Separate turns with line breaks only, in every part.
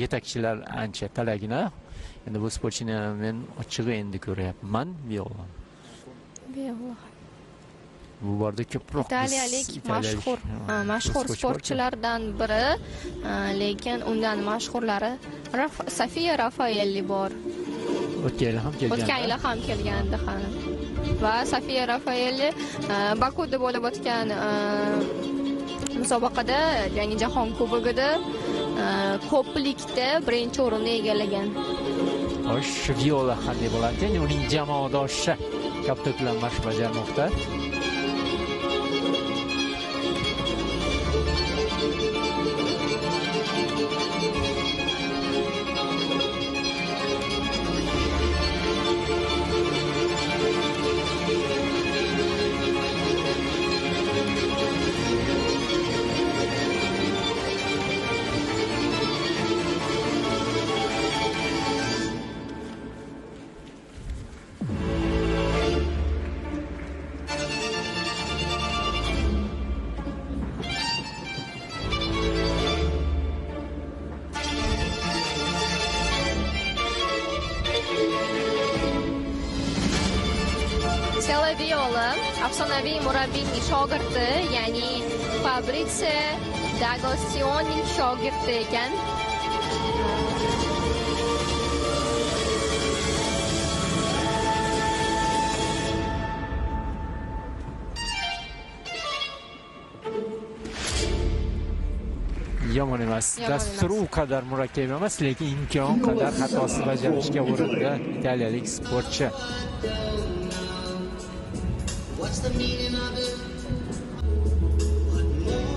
Yetakchilar ancha talagina. Endi bu sportchini men ochig'i endi ko'ryapman. Viola. Bu borda ko'proq
italiyalik mashhur sportchilardan biri, lekin undan mashhurlari Sofia Raffaelli bor. O'tgan yil ham kelgandi xonim. Va Sofia Raffaelli Bakuda bo'lib o'tgan musobaqada, ya'ni Jahon Kubogida ko'plikda birinchi o'rinni egallagan.
Xo'sh, Viola qanday bo'larkan? Uning jamoadoshi katta bilan mashq bajarmoqda.
Viola afsonaviy murabbiyning shogirdi, ya'ni Fabrizio D'Agostinoning shogirdi ekan.
Yomon emas. Dastur u qadar murakkab emas, lekin imkon qadar xatosiz bajarishga urindi italiyalik sportchi.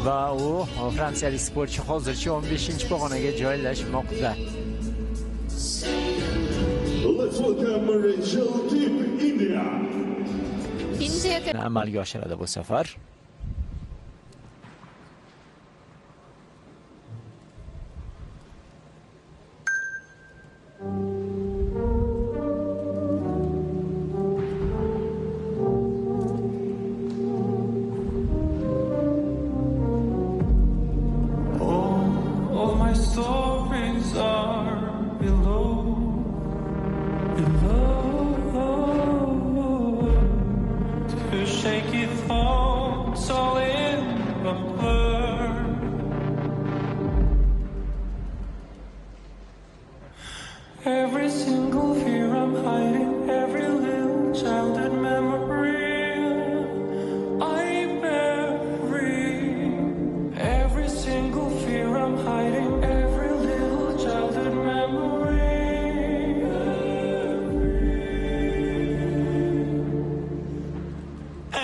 Va u fransiyalik sportchi hozircha 15-pog'onaga joylashmoqda. Amalga oshiradi bu safar.
Every single fear I'm hiding, every little childhood memory I bury. Every single fear I'm hiding, every little childhood memory.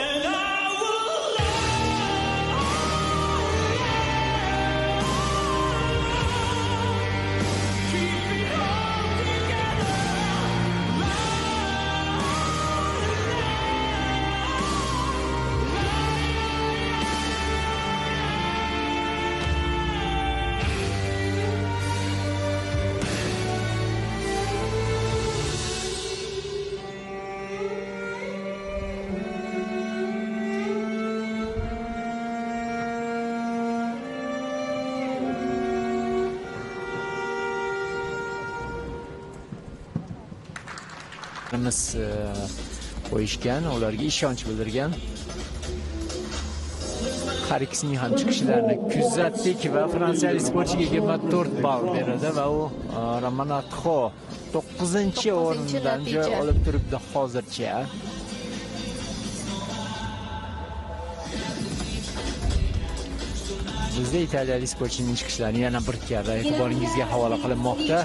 And I will keep it all together.
Qo'yishgan, ularga ishonch bildirgan. Har ikkisining ham chiqishlarini kuzatdik va fransiyalik sportchiga 24 ball beradi va u Ramanatxo 9-o'rindan joy olib turibdi hozircha. Bizda italiyalik sportchining chiqishlari yana bir karra e'tiboringizga havola qilinmoqda.